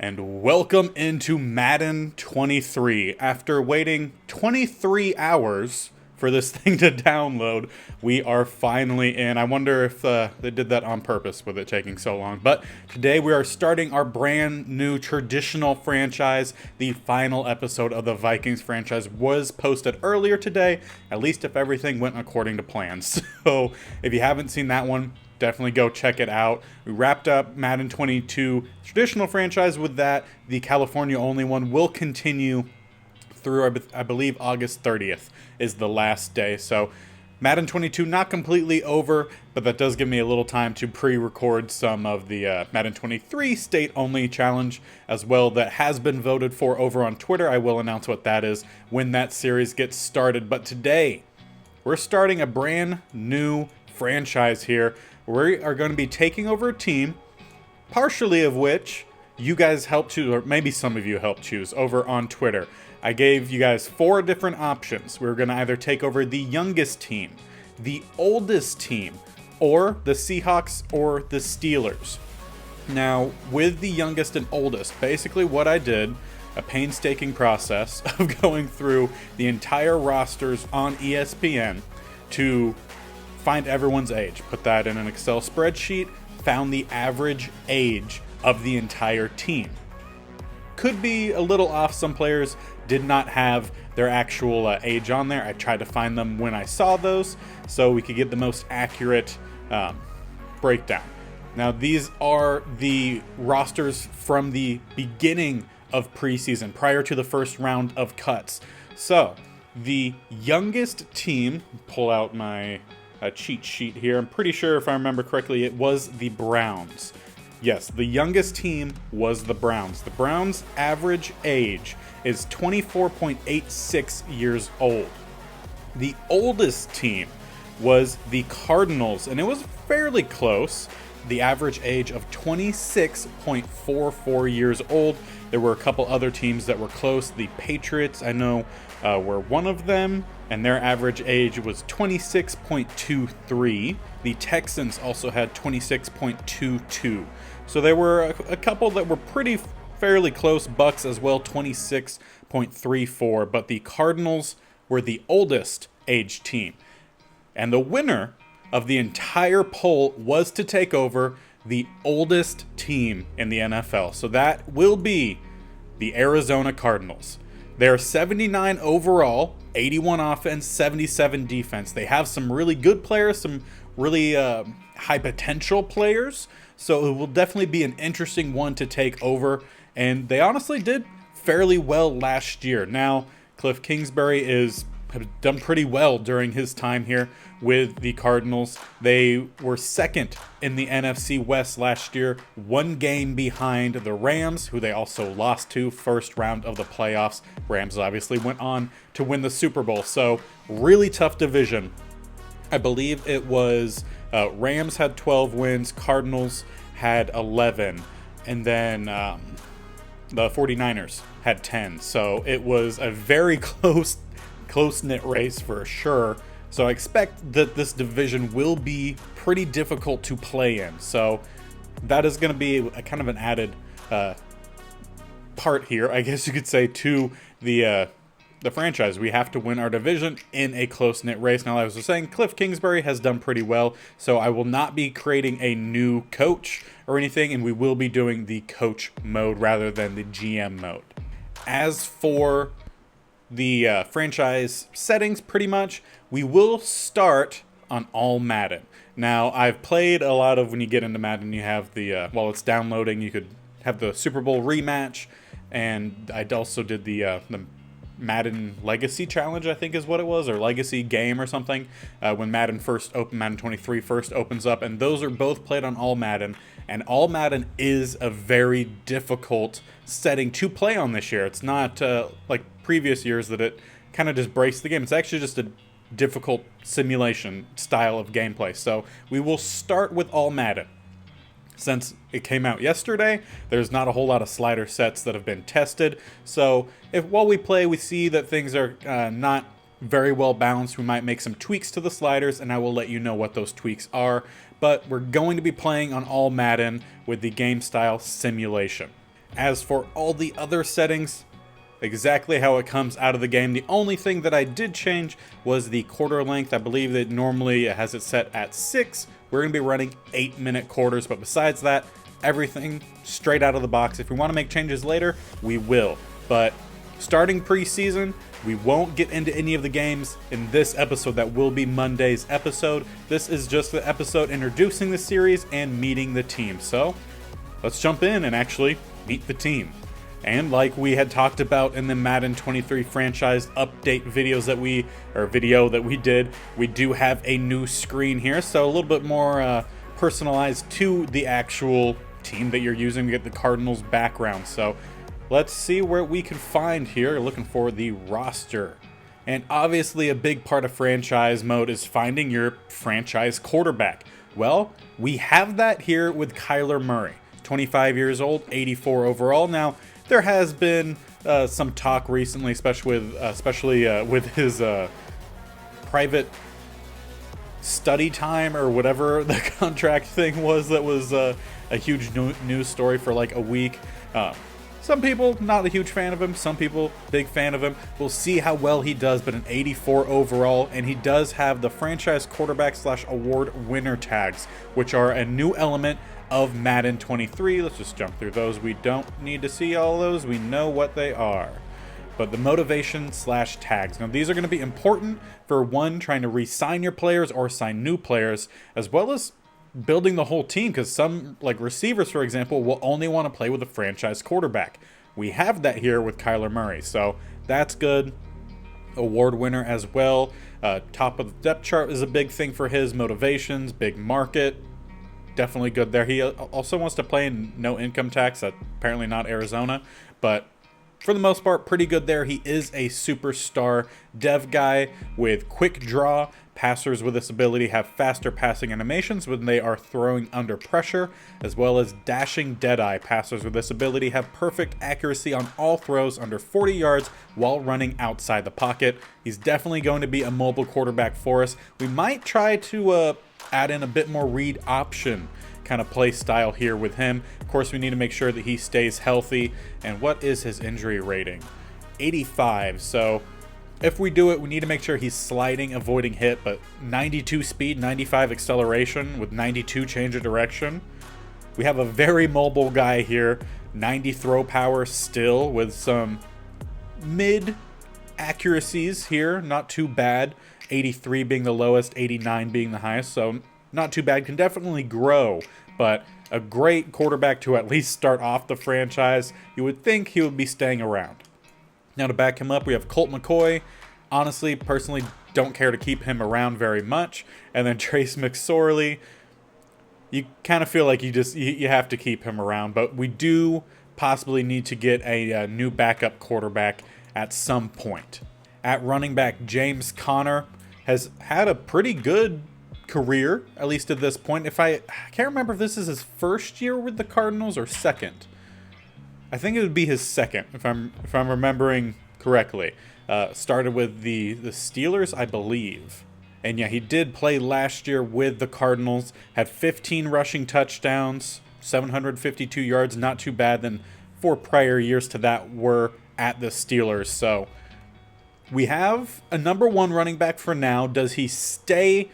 and welcome into Madden 23. After waiting 23 hours for this thing to download, we are finally in. I wonder if they did that on purpose with it taking so long. But today we are starting our brand new traditional franchise. The final episode of the Vikings franchise was posted earlier today, at least if everything went according to plan. So if you haven't seen that one, definitely go check it out. We wrapped up Madden 22 traditional franchise with that. The California only one will continue through, I believe, August 30th is the last day. So Madden 22 not completely over, but that does give me a little time to pre-record some of the Madden 23 state only challenge as well that has been voted for over on Twitter. I will announce what that is when that series gets started. But today, we're starting a brand new franchise here. We are going to be taking over a team, partially of which you guys helped choose, or maybe some of you helped choose over on Twitter. I gave you guys 4 different options. We were going to either take over the youngest team, the oldest team, or the Seahawks or the Steelers. Now, with the youngest and oldest, basically what I did, a painstaking process of going through the entire rosters on ESPN to find everyone's age, put that in an Excel spreadsheet, found the average age of the entire team. Could be a little off. Some players did not have their actual age on there. I tried to find them when I saw those so we could get the most accurate breakdown. Now, these are the rosters from the beginning of preseason, prior to the first round of cuts. So, the youngest team, pull out my cheat sheet here. I'm pretty sure, if I remember correctly, it was the Browns. Yes, the youngest team was the Browns. The Browns' average age is 24.86 years old. The oldest team was the Cardinals, and it was fairly close. The average age of 26.44 years old. There were a couple other teams that were close. The Patriots, I know, were one of them, and their average age was 26.23. The Texans also had 26.22. So there were a couple that were fairly close. Bucks as well, 26.34. But the Cardinals were the oldest age team. And the winner of the entire poll was to take over the oldest team in the NFL. So that will be the Arizona Cardinals. They're 79 overall, 81 offense, 77 defense. They have some really good players, some really high potential players. So it will definitely be an interesting one to take over. And they honestly did fairly well last year. Now, Cliff Kingsbury has done pretty well during his time here with the Cardinals. They were second in the NFC West last year, 1 game behind the Rams, who they also lost to first round of the playoffs. Rams obviously went on to win the Super Bowl, so really tough division. I believe it was Rams had 12 wins, Cardinals had 11, and then the 49ers had 10. So it was a very close-knit race for sure. So I expect that this division will be pretty difficult to play in. So that is going to be a kind of an added part here, I guess you could say, to the franchise. We have to win our division in a close-knit race. Now, as I was saying, Cliff Kingsbury has done pretty well, so I will not be creating a new coach or anything, and we will be doing the coach mode rather than the GM mode. As for the franchise settings, pretty much, we will start on all Madden. Now, I've played a lot of, when you get into Madden, you have the, while it's downloading, you could have the Super Bowl rematch, and I also did the Madden Legacy Challenge, I think is what it was, or Legacy Game or something, when Madden 23 first opens up, and those are both played on all Madden, and all Madden is a very difficult setting to play on this year. It's not like previous years that it kind of just breaks the game. It's actually just a difficult simulation style of gameplay. So we will start with all Madden. Since it came out yesterday, there's not a whole lot of slider sets that have been tested. So if while we play, we see that things are not very well balanced, we might make some tweaks to the sliders, and I will let you know what those tweaks are. But we're going to be playing on all Madden with the game style simulation. As for all the other settings, exactly how it comes out of the game. The only thing that I did change was the quarter length. I believe that normally it has it set at 6. We're going to be running 8-minute quarters, but besides that, everything straight out of the box. If we want to make changes later, we will. But starting preseason, we won't get into any of the games in this episode. That will be Monday's episode. This is just the episode introducing the series and meeting the team. So let's jump in and actually meet the team. And like we had talked about in the Madden 23 franchise update videos that video that we did, we do have a new screen here, so a little bit more personalized to the actual team that you're using. We get the Cardinals background. So let's see where we can find here. Looking for the roster. And obviously a big part of franchise mode is finding your franchise quarterback. Well, we have that here with Kyler Murray. 25 years old, 84 overall. Now, there has been some talk recently, especially with his private study time or whatever the contract thing was. That was a huge news story for like a week. Some people not a huge fan of him, some people big fan of him. We'll see how well he does, but an 84 overall, and he does have the franchise quarterback / award winner tags, which are a new element of Madden 23. Let's just jump through those. We don't need to see all those. We know what they are. But the motivation / tags. Now these are going to be important for one, trying to re-sign your players or sign new players, as well as building the whole team, because some, like receivers for example, will only want to play with a franchise quarterback. We have that here with Kyler Murray, so that's good. Award winner as well. Top of the depth chart is a big thing for his motivations. Big market. Definitely good there. He also wants to play in no income tax, apparently not Arizona, but for the most part, pretty good there. He is a superstar dev guy with quick draw. Passers with this ability have faster passing animations when they are throwing under pressure, as well as dashing deadeye. Passers with this ability have perfect accuracy on all throws under 40 yards while running outside the pocket. He's definitely going to be a mobile quarterback for us. We might try to add in a bit more read option kind of play style here with him. Of course, we need to make sure that he stays healthy. And what is his injury rating? 85. So if we do it, we need to make sure he's sliding, avoiding hit, but 92 speed, 95 acceleration with 92 change of direction. We have a very mobile guy here. 90 throw power still with some mid accuracies here. Not too bad. 83 being the lowest, 89 being the highest, so not too bad. Can definitely grow, but a great quarterback to at least start off the franchise. You would think he would be staying around. Now to back him up, we have Colt McCoy. Honestly, personally, don't care to keep him around very much. And then Trace McSorley, you kind of feel like you have to keep him around, but we do possibly need to get a new backup quarterback at some point. At running back, James Conner has had a pretty good career, at least at this point. I can't remember if this is his first year with the Cardinals or second. I think it would be his second, if I'm remembering correctly. Started with the Steelers, I believe. And yeah, he did play last year with the Cardinals. Had 15 rushing touchdowns, 752 yards, not too bad. Then 4 prior years to that were at the Steelers. So we have a number 1 running back for now. Does he stay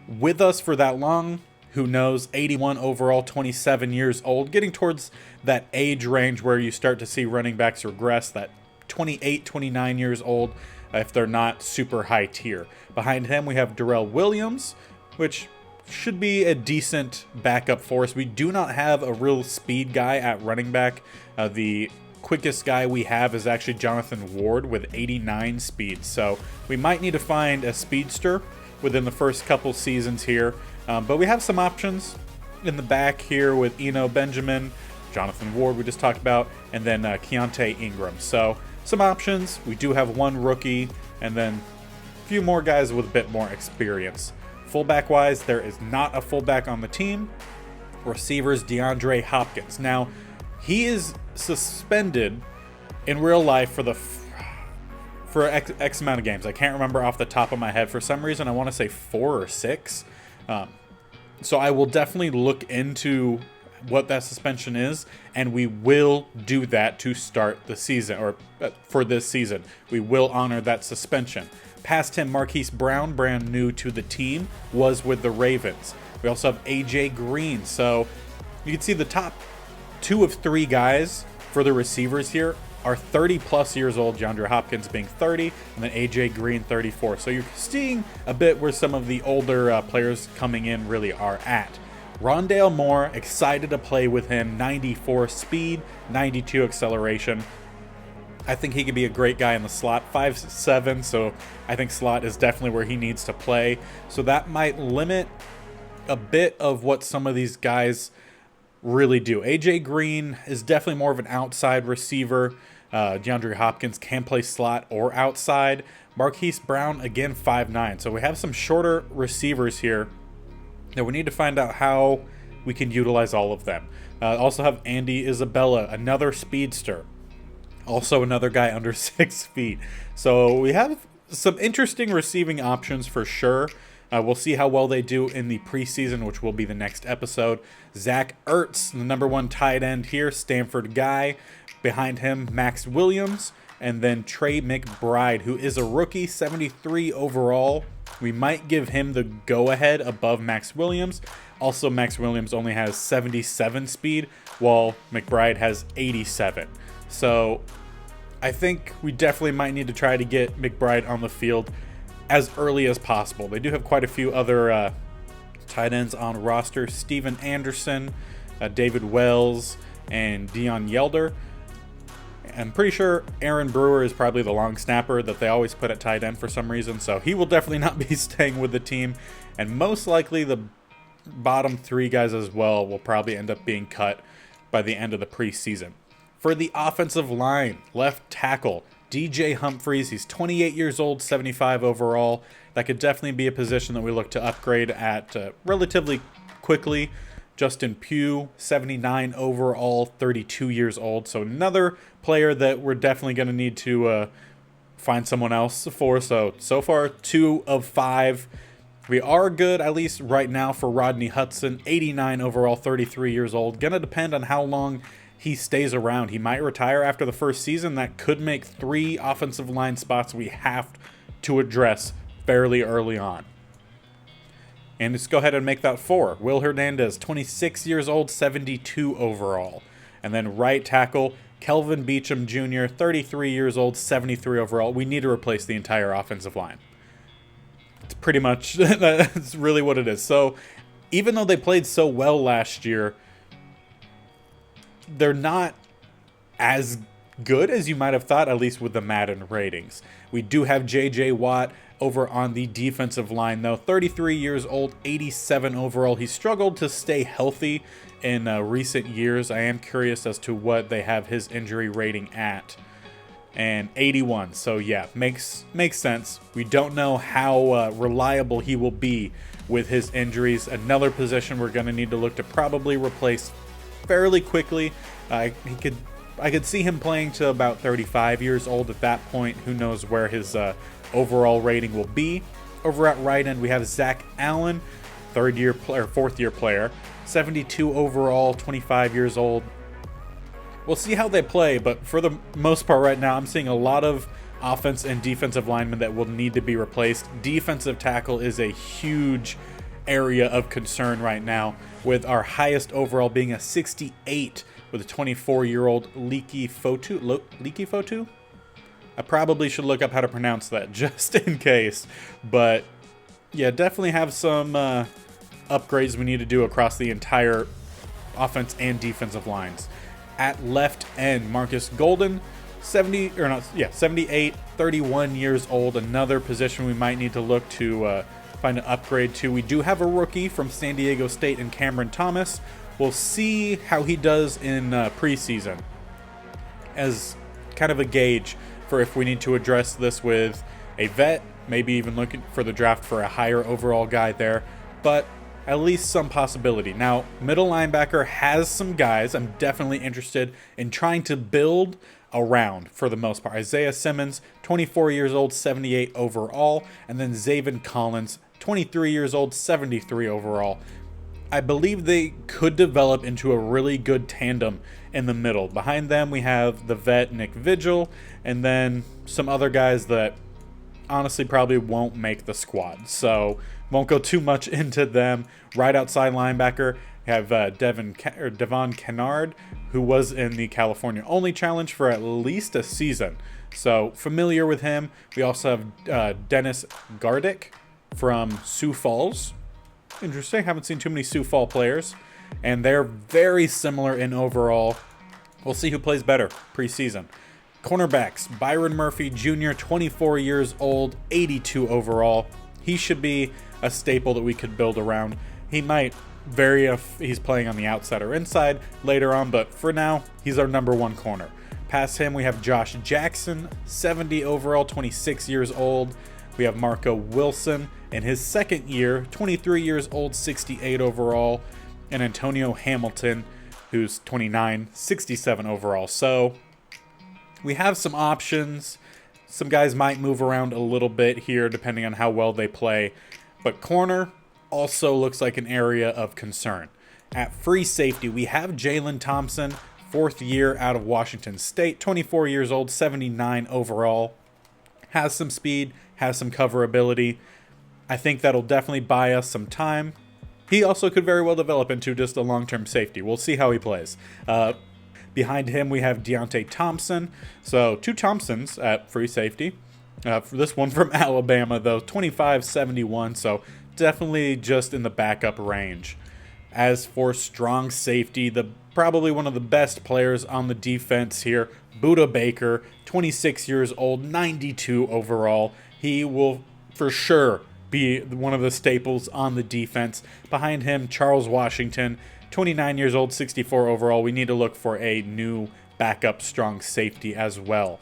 with us for that long? Who knows? 81 overall, 27 years old. Getting towards that age range where you start to see running backs regress, that 28, 29 years old, if they're not super high tier. Behind him, we have Darrell Williams, which should be a decent backup for us. We do not have a real speed guy at running back. The quickest guy we have is actually Jonathan Ward with 89 speed. So we might need to find a speedster within the first couple seasons here. But we have some options in the back here with Eno Benjamin, Jonathan Ward we just talked about, and then Keontae Ingram. So some options. We do have 1 rookie, and then a few more guys with a bit more experience. Fullback-wise, there is not a fullback on the team. Receivers, DeAndre Hopkins. Now, he is suspended in real life for X amount of games. I can't remember off the top of my head. For some reason, I want to say 4 or 6. So I will definitely look into what that suspension is, and we will do that to start the season, or for this season. We will honor that suspension. Past him, Marquise Brown, brand new to the team, was with the Ravens. We also have A.J. Green. So you can see the top 2 of 3 guys for the receivers here are 30-plus years old, DeAndre Hopkins being 30, and then A.J. Green 34. So you're seeing a bit where some of the older players coming in really are at. Rondale Moore, excited to play with him, 94 speed, 92 acceleration. I think he could be a great guy in the slot, 5'7", so I think slot is definitely where he needs to play. So that might limit a bit of what some of these guys really do. A.J. Green is definitely more of an outside receiver. DeAndre Hopkins can play slot or outside. Marquise Brown, again, 5'9". So we have some shorter receivers here that we need to find out how we can utilize all of them. Also have Andy Isabella, another speedster. Also another guy under 6 feet. So we have some interesting receiving options for sure. We'll see how well they do in the preseason, which will be the next episode. Zach Ertz, the number 1 tight end here, Stanford guy. Behind him, Max Williams, and then Trey McBride, who is a rookie, 73 overall. We might give him the go-ahead above Max Williams. Also, Max Williams only has 77 speed, while McBride has 87. So I think we definitely might need to try to get McBride on the field as early as possible. They do have quite a few other tight ends on roster. Steven Anderson, David Wells, and Dion Yelder. I'm pretty sure Aaron Brewer is probably the long snapper that they always put at tight end for some reason, so he will definitely not be staying with the team. And most likely the bottom 3 guys as well will probably end up being cut by the end of the preseason. For the offensive line, left tackle, DJ Humphries. He's 28 years old, 75 overall. That could definitely be a position that we look to upgrade at relatively quickly. Justin Pugh, 79 overall, 32 years old. So another player that we're definitely going to need to find someone else for. So far, 2 of 5. We are good, at least right now, for Rodney Hudson, 89 overall, 33 years old. Going to depend on how long he stays around. He might retire after the first season. That could make 3 offensive line spots we have to address fairly early on. And let's go ahead and make that 4. Will Hernandez, 26 years old, 72 overall. And then right tackle, Kelvin Beachum Jr., 33 years old, 73 overall. We need to replace the entire offensive line. It's pretty much, that's really what it is. So even though they played so well last year, they're not as good as you might have thought, at least with the Madden ratings. We do have J.J. Watt over on the defensive line, though. 33 years old, 87 overall. He struggled to stay healthy in recent years. I am curious as to what they have his injury rating at. And 81. So, yeah, makes sense. We don't know how reliable he will be with his injuries. Another position we're going to need to look to probably replace fairly quickly. I could see him playing to about 35 years old at that point. Who knows where his overall rating will be. Over at right end, we have Zach Allen, fourth year player, 72 overall, 25 years old. We'll see how they play, but for the most part right now, I'm seeing a lot of offense and defensive linemen that will need to be replaced. Defensive tackle is a huge area of concern right now, with our highest overall being a 68 with a 24-year-old Leaky Fotu? I probably should look up how to pronounce that just in case. But yeah, definitely have some upgrades we need to do across the entire offense and defensive lines. At left end, Marcus Golden, 78, 31 years old. Another position we might need to look to find an upgrade to. We do have a rookie from San Diego State in Cameron Thomas. We'll see how he does in preseason as kind of a gauge for if we need to address this with a vet, maybe even looking for the draft for a higher overall guy there, but at least some possibility. Now, middle linebacker has some guys I'm definitely interested in trying to build around for the most part. Isaiah Simmons, 24 years old, 78 overall, and then Zaven Collins, 23 years old, 73 overall. I believe they could develop into a really good tandem in the middle. Behind them, we have the vet Nick Vigil, and then some other guys that honestly probably won't make the squad. So won't go too much into them. Right outside linebacker, we have Devon Kennard, who was in the California Only Challenge for at least a season. So familiar with him. We also have Dennis Gardick from Sioux Falls. Interesting. Haven't seen too many Sioux Falls players. And they're very similar in overall. We'll see who plays better preseason. Cornerbacks, Byron Murphy Jr., 24 years old, 82 overall. He should be a staple that we could build around. He might vary if he's playing on the outside or inside later on, but for now, he's our number one corner. Past him, we have Josh Jackson, 70 overall, 26 years old. We have Marco Wilson in his second year, 23 years old, 68 overall. And Antonio Hamilton, who's 29, 67 overall. So we have some options. Some guys might move around a little bit here depending on how well they play. But corner also looks like an area of concern. At free safety, we have Jalen Thompson, fourth year out of Washington State, 24 years old, 79 overall. Has some speed, has some coverability. I think that'll definitely buy us some time. He also could very well develop into just a long-term safety. We'll see how he plays. Behind him, we have Deontay Thompson. So 2 Thompsons at free safety. For this one from Alabama, though, 25-71. So definitely just in the backup range. As for strong safety, probably one of the best players on the defense here, Budda Baker, 26 years old, 92 overall. He will for sure be one of the staples on the defense. Behind him, Charles Washington, 29 years old, 64 overall. We need to look for a new backup strong safety as well.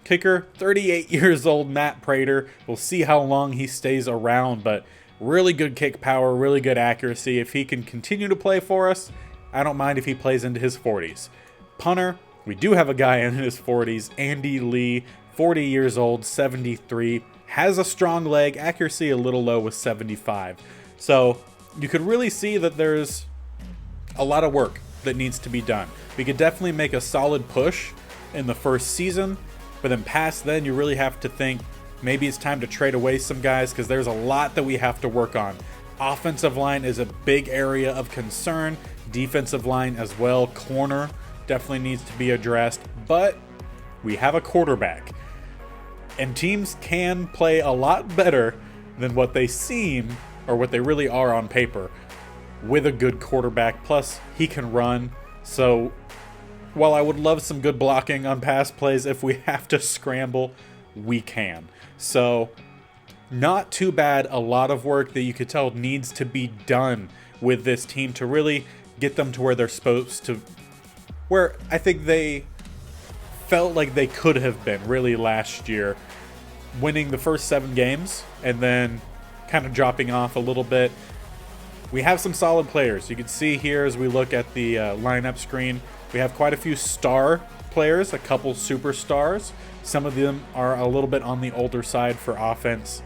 Kicker, 38 years old, Matt Prater. We'll see how long he stays around, but really good kick power, really good accuracy. If he can continue to play for us, I don't mind if he plays into his 40s. Punter, we do have a guy in his 40s, Andy Lee, 40 years old, 73. Has a strong leg, accuracy a little low with 75. So you could really see that there's a lot of work that needs to be done. We could definitely make a solid push in the first season, but then past then you really have to think maybe it's time to trade away some guys because there's a lot that we have to work on. Offensive line is a big area of concern. Defensive line as well. Corner definitely needs to be addressed, but we have a quarterback. And teams can play a lot better than what they seem or what they really are on paper with a good quarterback. Plus, he can run. So, while I would love some good blocking on pass plays, if we have to scramble, we can. So, not too bad. A lot of work that you could tell needs to be done with this team to really get them to where they're supposed to, where I think they felt like they could have been really last year, winning the first 7 games and then kind of dropping off a little bit. We have some solid players. You can see here as we look at the lineup screen, we have quite a few star players, a couple superstars. Some of them are a little bit on the older side for offense.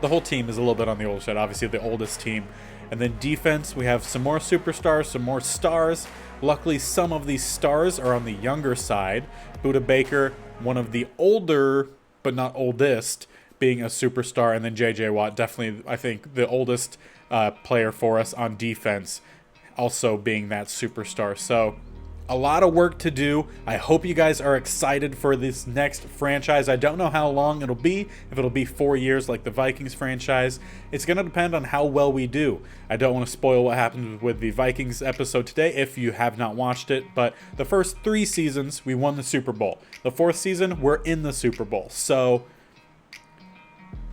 The whole team is a little bit on the older side, obviously the oldest team. And then defense, we have some more superstars, some more stars. Luckily, some of these stars are on the younger side. Budda Baker, one of the older, but not oldest, being a superstar. And then J.J. Watt, definitely, I think, the oldest player for us on defense, also being that superstar. So, a lot of work to do. I hope you guys are excited for this next franchise. I don't know how long it'll be, if it'll be 4 years like the Vikings franchise. It's going to depend on how well we do. I don't want to spoil what happens with the Vikings episode today if you have not watched it, but the first 3 seasons, we won the Super Bowl. The 4th season, we're in the Super Bowl. So,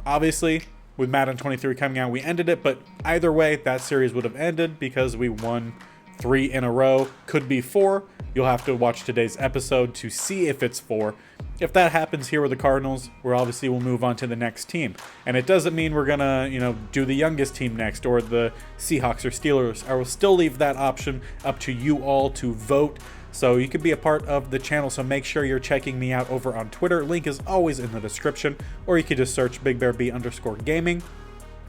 obviously, with Madden 23 coming out, we ended it, but either way, that series would have ended because we won 3 in a row. Could be 4. You'll have to watch today's episode to see if it's 4. If that happens here with the Cardinals, we'll move on to the next team. And it doesn't mean we're gonna, do the youngest team next or the Seahawks or Steelers. I will still leave that option up to you all to vote. So you can be a part of the channel, so make sure you're checking me out over on Twitter. Link is always in the description, or you can just search BigBearB_gaming.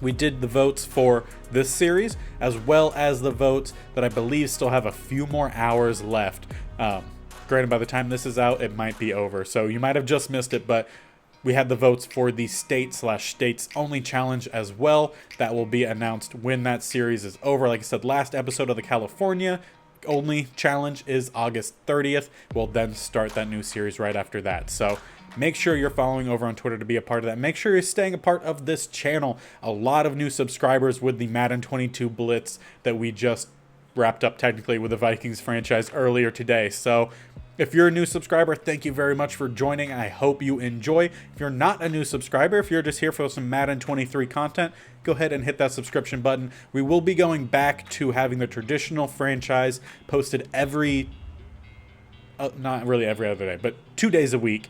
We did the votes for this series, as well as the votes that I believe still have a few more hours left. Granted, by the time this is out, it might be over, so you might have just missed it, but we had the votes for the state/states only challenge as well. That will be announced when that series is over. Like I said, last episode of the California only challenge is August 30th. We'll then start that new series right after that. So make sure you're following over on Twitter to be a part of that. Make sure you're staying a part of this channel. A lot of new subscribers with the Madden 22 Blitz that we just wrapped up technically with the Vikings franchise earlier today. So if you're a new subscriber, thank you very much for joining. I hope you enjoy. If you're not a new subscriber, if you're just here for some Madden 23 content, go ahead and hit that subscription button. We will be going back to having the traditional franchise posted not really every other day, but 2 days a week.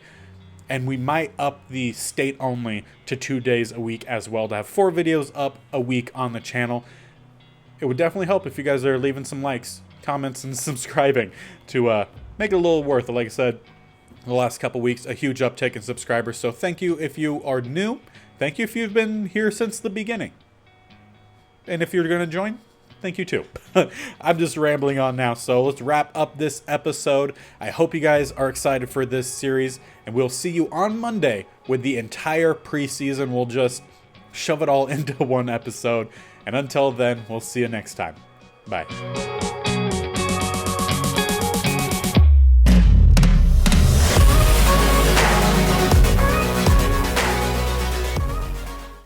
And we might up the state only to 2 days a week as well, to have 4 videos up a week on the channel. It would definitely help if you guys are leaving some likes, comments, and subscribing to make it a little worth it. Like I said, the last couple weeks, a huge uptick in subscribers. So thank you if you are new. Thank you if you've been here since the beginning. And if you're going to join, thank you too. I'm just rambling on now, so let's wrap up this episode. I hope you guys are excited for this series, and we'll see you on Monday with the entire preseason. We'll just shove it all into one episode. And until then, we'll see you next time. Bye.